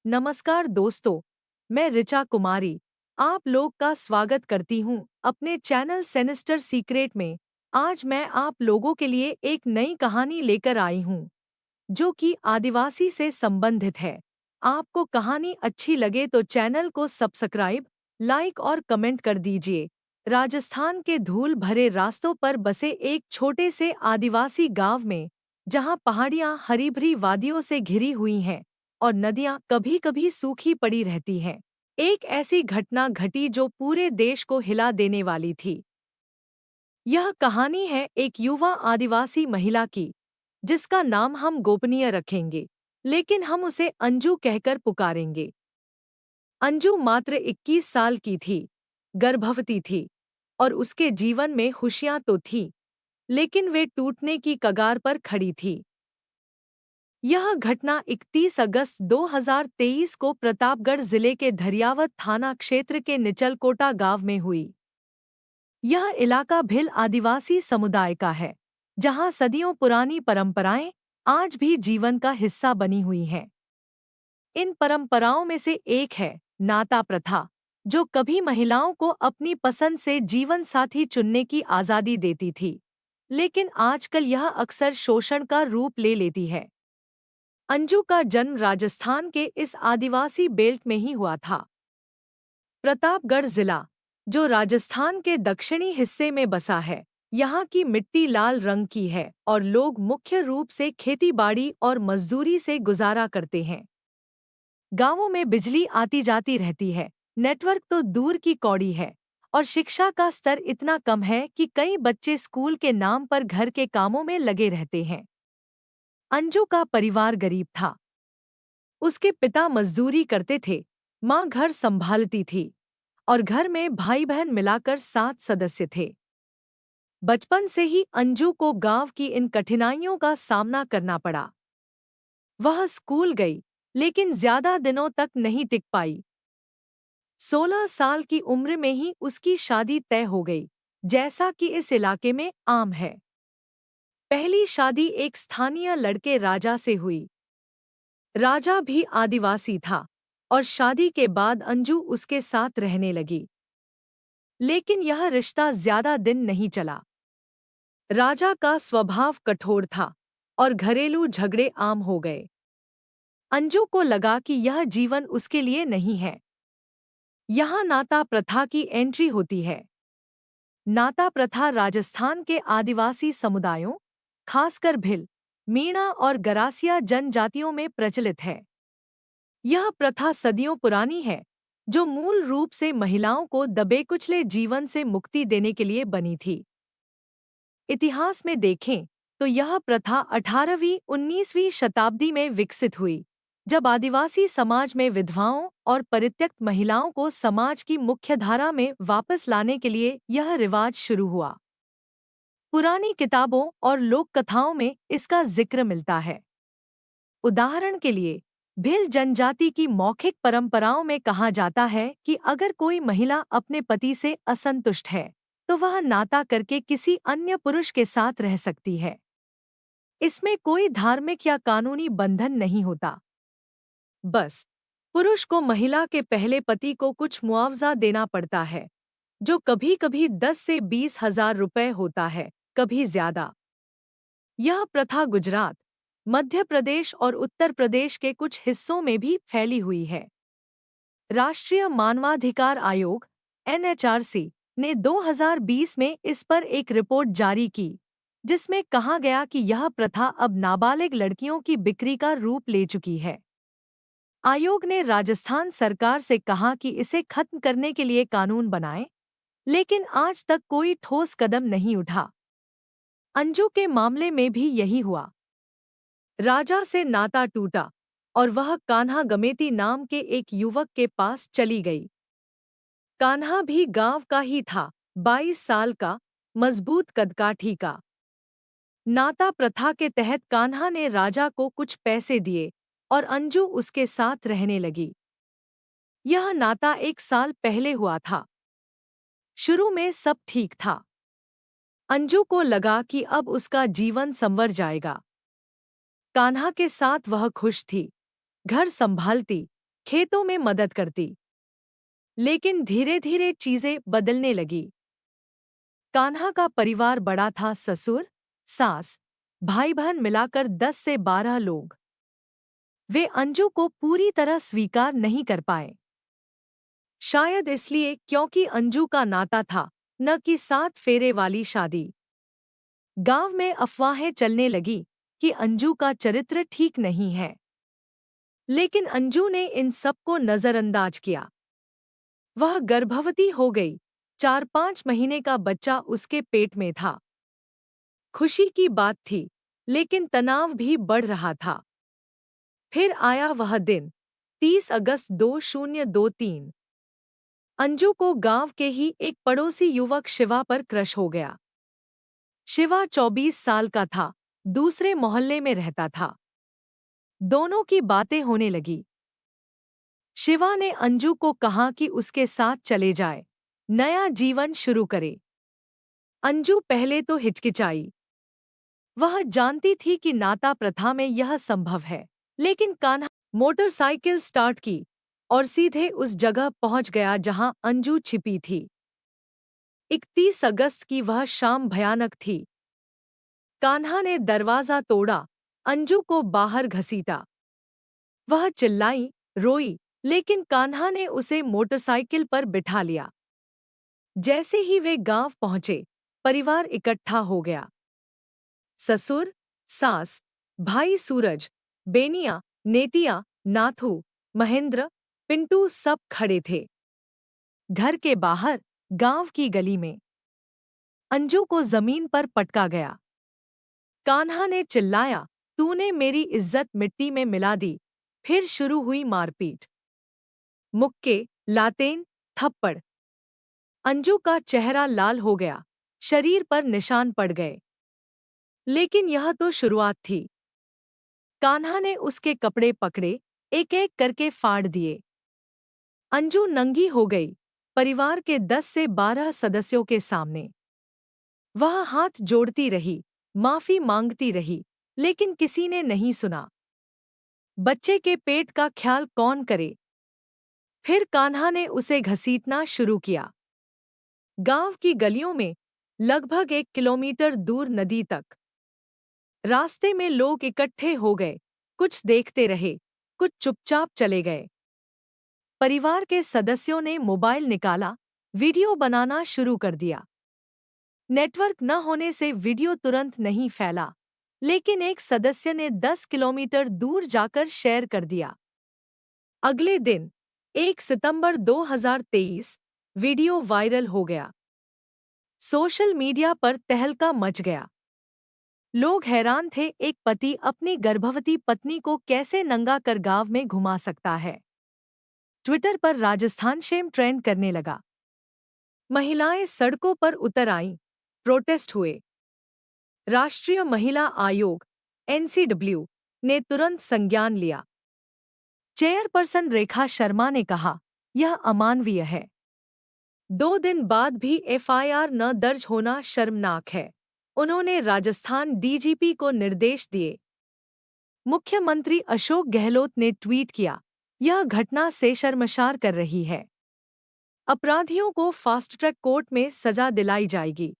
नमस्कार दोस्तों, मैं ऋचा कुमारी आप लोग का स्वागत करती हूँ अपने चैनल सेनिस्टर सीक्रेट में। आज मैं आप लोगों के लिए एक नई कहानी लेकर आई हूँ जो कि आदिवासी से संबंधित है। आपको कहानी अच्छी लगे तो चैनल को सब्सक्राइब, लाइक और कमेंट कर दीजिए। राजस्थान के धूल भरे रास्तों पर बसे एक छोटे से आदिवासी गांव में, जहां पहाड़ियां हरी भरी वादियों से घिरी हुई हैं और नदियां कभी-कभी सूखी पड़ी रहती हैं, एक ऐसी घटना घटी जो पूरे देश को हिला देने वाली थी। यह कहानी है एक युवा आदिवासी महिला की, जिसका नाम हम गोपनीय रखेंगे, लेकिन हम उसे अंजू कहकर पुकारेंगे। अंजू मात्र 21 साल की थी, गर्भवती थी और उसके जीवन में खुशियां तो थी, लेकिन वे टूटने की कगार पर खड़ी थी। यह घटना 31 अगस्त 2023 को प्रतापगढ़ जिले के धरियावत थाना क्षेत्र के निचलकोटा गांव में हुई। यह इलाका भिल आदिवासी समुदाय का है, जहां सदियों पुरानी परंपराएं आज भी जीवन का हिस्सा बनी हुई हैं। इन परंपराओं में से एक है नाता प्रथा, जो कभी महिलाओं को अपनी पसंद से जीवन साथी चुनने की आज़ादी देती थी, लेकिन आजकल यह अक्सर शोषण का रूप ले लेती है। अंजू का जन्म राजस्थान के इस आदिवासी बेल्ट में ही हुआ था। प्रतापगढ़ जिला, जो राजस्थान के दक्षिणी हिस्से में बसा है, यहाँ की मिट्टी लाल रंग की है और लोग मुख्य रूप से खेतीबाड़ी और मजदूरी से गुजारा करते हैं। गांवों में बिजली आती जाती रहती है, नेटवर्क तो दूर की कौड़ी है और शिक्षा का स्तर इतना कम है कि कई बच्चे स्कूल के नाम पर घर के कामों में लगे रहते हैं। अंजू का परिवार गरीब था। उसके पिता मजदूरी करते थे, माँ घर संभालती थी और घर में भाई बहन मिलाकर 7 सदस्य थे। बचपन से ही अंजू को गांव की इन कठिनाइयों का सामना करना पड़ा। वह स्कूल गई, लेकिन ज्यादा दिनों तक नहीं टिक पाई। 16 साल की उम्र में ही उसकी शादी तय हो गई, जैसा कि इस इलाके में आम है। पहली शादी एक स्थानीय लड़के राजा से हुई। राजा भी आदिवासी था और शादी के बाद अंजू उसके साथ रहने लगी। लेकिन यह रिश्ता ज्यादा दिन नहीं चला। राजा का स्वभाव कठोर था और घरेलू झगड़े आम हो गए। अंजू को लगा कि यह जीवन उसके लिए नहीं है। यहाँ नाता प्रथा की एंट्री होती है। नाता प्रथा राजस्थान के आदिवासी समुदायों, खासकर भिल, मीणा और गरासिया जनजातियों में प्रचलित है। यह प्रथा सदियों पुरानी है, जो मूल रूप से महिलाओं को दबे कुचले जीवन से मुक्ति देने के लिए बनी थी। इतिहास में देखें तो यह प्रथा 18वीं-19वीं शताब्दी में विकसित हुई, जब आदिवासी समाज में विधवाओं और परित्यक्त महिलाओं को समाज की मुख्यधारा में वापस लाने के लिए यह रिवाज शुरू हुआ। पुरानी किताबों और लोक कथाओं में इसका जिक्र मिलता है। उदाहरण के लिए, भिल जनजाति की मौखिक परंपराओं में कहा जाता है कि अगर कोई महिला अपने पति से असंतुष्ट है, तो वह नाता करके किसी अन्य पुरुष के साथ रह सकती है। इसमें कोई धार्मिक या कानूनी बंधन नहीं होता। बस पुरुष को महिला के पहले पति को कुछ मुआवजा देना पड़ता है, जो कभी-कभी 10 से 20,000 रुपए होता है, कभी ज्यादा। यह प्रथा गुजरात, मध्य प्रदेश और उत्तर प्रदेश के कुछ हिस्सों में भी फैली हुई है। राष्ट्रीय मानवाधिकार आयोग (NHRC) ने 2020 में इस पर एक रिपोर्ट जारी की, जिसमें कहा गया कि यह प्रथा अब नाबालिग लड़कियों की बिक्री का रूप ले चुकी है। आयोग ने राजस्थान सरकार से कहा कि इसे खत्म करने के लिए कानून बनाए, लेकिन आज तक कोई ठोस कदम नहीं उठा। अंजू के मामले में भी यही हुआ। राजा से नाता टूटा और वह कान्हा गमेती नाम के एक युवक के पास चली गई। कान्हा भी गांव का ही था, 22 साल का, मजबूत कदकाठी का। नाता प्रथा के तहत कान्हा ने राजा को कुछ पैसे दिए और अंजू उसके साथ रहने लगी। यह नाता 1 साल पहले हुआ था। शुरू में सब ठीक था। अंजू को लगा कि अब उसका जीवन संवर जाएगा। कान्हा के साथ वह खुश थी, घर संभालती, खेतों में मदद करती। लेकिन धीरे धीरे चीजें बदलने लगी। कान्हा का परिवार बड़ा था, ससुर, सास, भाई बहन मिलाकर 10 से 12 लोग। वे अंजू को पूरी तरह स्वीकार नहीं कर पाए। शायद इसलिए क्योंकि अंजू का नाता था, न कि 7 फेरे वाली शादी। गांव में अफवाहें चलने लगी कि अंजू का चरित्र ठीक नहीं है। लेकिन अंजू ने इन सबको नजरअंदाज किया। वह गर्भवती हो गई। 4-5 महीने का बच्चा उसके पेट में था। खुशी की बात थी, लेकिन तनाव भी बढ़ रहा था। फिर आया वह दिन, 30 अगस्त 2023। अंजू को गांव के ही एक पड़ोसी युवक शिवा पर क्रश हो गया। शिवा 24 साल का था, दूसरे मोहल्ले में रहता था। दोनों की बातें होने लगी। शिवा ने अंजू को कहा कि उसके साथ चले जाए, नया जीवन शुरू करे। अंजू पहले तो हिचकिचाई। वह जानती थी कि नाता प्रथा में यह संभव है, लेकिन कान्हा मोटरसाइकिल स्टार्ट की और सीधे उस जगह पहुंच गया जहां अंजू छिपी थी। 31 अगस्त की वह शाम भयानक थी। कान्हा ने दरवाजा तोड़ा, अंजू को बाहर घसीटा। वह चिल्लाई, रोई, लेकिन कान्हा ने उसे मोटरसाइकिल पर बिठा लिया। जैसे ही वे गांव पहुंचे, परिवार इकट्ठा हो गया। ससुर, सास, भाई सूरज, बेनिया, नेतिया, नाथू, महेंद्र, पिंटू सब खड़े थे। घर के बाहर, गांव की गली में अंजू को जमीन पर पटका गया। कान्हा ने चिल्लाया, तूने मेरी इज्जत मिट्टी में मिला दी। फिर शुरू हुई मारपीट। मुक्के, लातेन, थप्पड़। अंजू का चेहरा लाल हो गया, शरीर पर निशान पड़ गए। लेकिन यह तो शुरुआत थी। कान्हा ने उसके कपड़े पकड़े, एक एक करके फाड़ दिए। अंजू नंगी हो गई, परिवार के 10 से 12 सदस्यों के सामने। वह हाथ जोड़ती रही, माफी मांगती रही, लेकिन किसी ने नहीं सुना। बच्चे के पेट का ख्याल कौन करे? फिर कान्हा ने उसे घसीटना शुरू किया। गांव की गलियों में, लगभग 1 किलोमीटर दूर नदी तक। रास्ते में लोग इकट्ठे हो गए, कुछ देखते रहे, कुछ चुपचाप चले गए। परिवार के सदस्यों ने मोबाइल निकाला, वीडियो बनाना शुरू कर दिया। नेटवर्क न होने से वीडियो तुरंत नहीं फैला, लेकिन एक सदस्य ने 10 किलोमीटर दूर जाकर शेयर कर दिया। अगले दिन, 1 सितंबर 2023, वीडियो वायरल हो गया। सोशल मीडिया पर तहलका मच गया। लोग हैरान थे, एक पति अपनी गर्भवती पत्नी को कैसे नंगा कर गांव में घुमा सकता है। ट्विटर पर राजस्थान शेम ट्रेंड करने लगा। महिलाएं सड़कों पर उतर आईं, प्रोटेस्ट हुए। राष्ट्रीय महिला आयोग (NCW) ने तुरंत संज्ञान लिया। चेयरपर्सन रेखा शर्मा ने कहा, यह अमानवीय है। 2 दिन बाद भी FIR न दर्ज होना शर्मनाक है। उन्होंने राजस्थान DGP को निर्देश दिए। मुख्यमंत्री अशोक गहलोत ने ट्वीट किया, यह घटना से शर्मसार कर रही है। अपराधियों को फास्ट ट्रैक कोर्ट में सजा दिलाई जाएगी।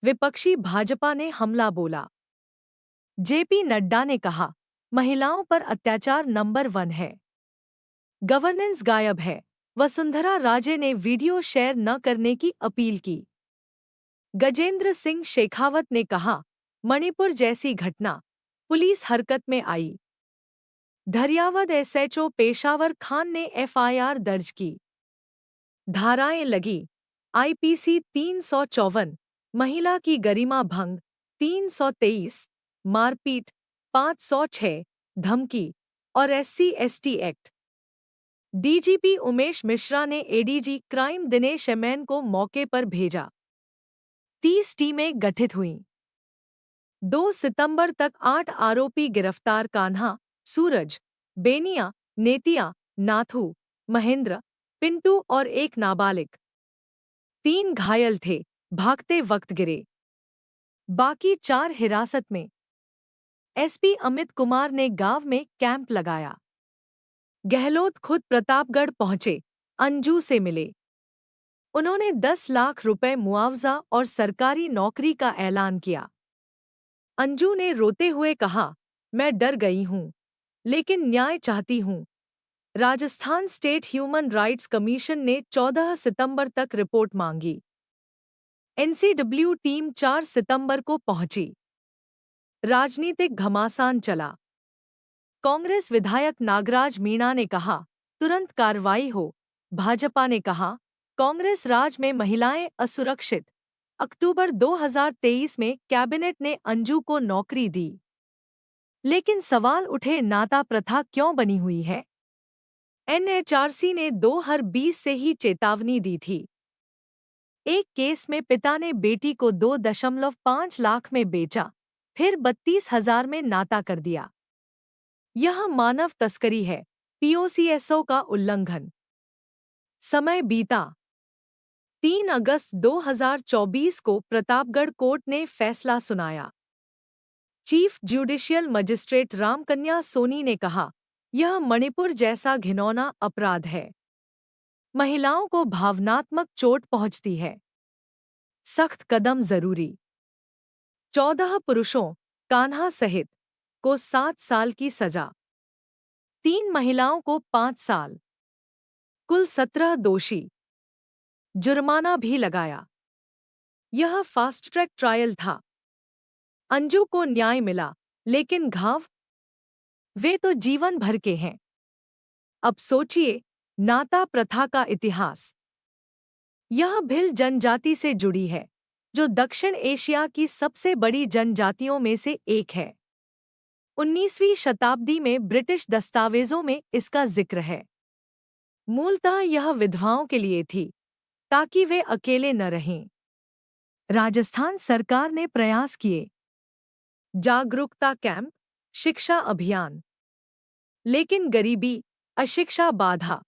विपक्षी भाजपा ने हमला बोला। JP नड्डा ने कहा, महिलाओं पर अत्याचार नंबर 1 है। गवर्नेंस गायब है। वसुंधरा राजे ने वीडियो शेयर न करने की अपील की। गजेंद्र सिंह शेखावत ने कहा, मणिपुर जैसी घटना, पुलिस हरकत में आई। धरियावद SHO पेशावर खान ने FIR दर्ज की। धाराएं लगी, IPC 354, महिला की गरिमा भंग, 323, मारपीट, 506, धमकी और SC/ST act. DGP Umesh Mishra ने ADG क्राइम दिनेश MN को मौके पर भेजा। 30 टीमें गठित हुईं। 2 सितंबर तक 8 आरोपी गिरफ्तार। कान्हा, सूरज, बेनिया, नेतिया, नाथू, महेंद्र, पिंटू और एक नाबालिग। 3 घायल थे, भागते वक्त गिरे। बाकी 4 हिरासत में। SP अमित कुमार ने गांव में कैंप लगाया। गहलोत खुद प्रतापगढ़ पहुंचे, अंजू से मिले। उन्होंने 10 लाख रुपए मुआवजा और सरकारी नौकरी का ऐलान किया। अंजू ने रोते हुए कहा, मैं डर गई हूं, लेकिन न्याय चाहती हूं। Rajasthan state human rights commission ने 14 सितंबर तक रिपोर्ट मांगी। एनसीडब्ल्यू टीम 4 सितंबर को पहुंची। राजनीतिक घमासान चला। कांग्रेस विधायक नागराज मीणा ने कहा, तुरंत कार्रवाई हो। भाजपा ने कहा, कांग्रेस राज में महिलाएं असुरक्षित। अक्टूबर 2023 में कैबिनेट ने अंजू को नौकरी दी। लेकिन सवाल उठे, नाता प्रथा क्यों बनी हुई है? एनएचआरसी ने 2020 से ही चेतावनी दी थी। एक केस में पिता ने बेटी को 2.5 लाख में बेचा, फिर 32,000 में नाता कर दिया। यह मानव तस्करी है, पीओसीएसओ का उल्लंघन। समय बीता। 3 अगस्त 2024 को प्रतापगढ़ कोर्ट ने फैसला सुनाया। Chief judicial magistrate Ramkanya Soni ने कहा, यह मणिपुर जैसा घिनौना अपराध है। महिलाओं को भावनात्मक चोट पहुंचती है। सख्त कदम जरूरी। 14 पुरुषों, कान्हा सहित, को 7 साल की सजा। 3 महिलाओं को 5 साल। कुल 17 दोषी। जुर्माना भी लगाया। यह फास्ट ट्रैक ट्रायल था। अंजू को न्याय मिला, लेकिन घाव, वे तो जीवन भर के हैं। अब सोचिए, नाता प्रथा का इतिहास। यह भिल जनजाति से जुड़ी है, जो दक्षिण एशिया की सबसे बड़ी जनजातियों में से एक है। 19वीं शताब्दी में ब्रिटिश दस्तावेजों में इसका जिक्र है। मूलतः यह विधवाओं के लिए थी, ताकि वे अकेले न रहें। राजस्थान सरकार ने प्रयास किए। जागरूकता कैंप, शिक्षा अभियान। लेकिन गरीबी, अशिक्षा बाधा।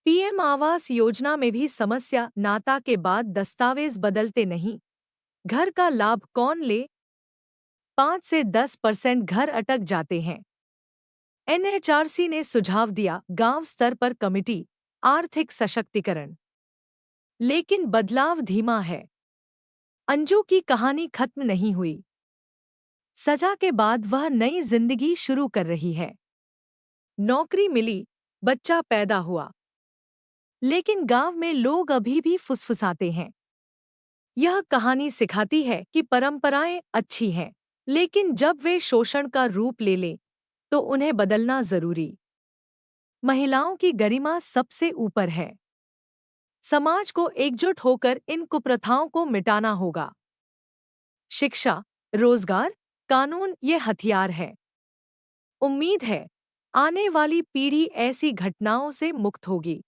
पीएम आवास योजना में भी समस्या, नाता के बाद दस्तावेज बदलते नहीं। घर का लाभ कौन ले? 5 से 10% घर अटक जाते हैं। एनएचआरसी ने सुझाव दिया, गांव स्तर पर कमिटी, आर्थिक सशक्तिकरण। लेकिन बदलाव धीमा है। अंजू की कहानी खत्म नहीं हुई। सजा के बाद वह नई जिंदगी शुरू कर रही है। नौकरी मिली, बच्चा पैदा हुआ। लेकिन गांव में लोग अभी भी फुसफुसाते हैं। यह कहानी सिखाती है कि परंपराएं अच्छी हैं, लेकिन जब वे शोषण का रूप ले लें, तो उन्हें बदलना जरूरी। महिलाओं की गरिमा सबसे ऊपर है। समाज को एकजुट होकर इन कुप्रथाओं को मिटाना होगा। शिक्षा, रोजगार, कानून ये हथियार है। उम्मीद है, आने वाली पीढ़ी ऐसी घटनाओं से मुक्त होगी।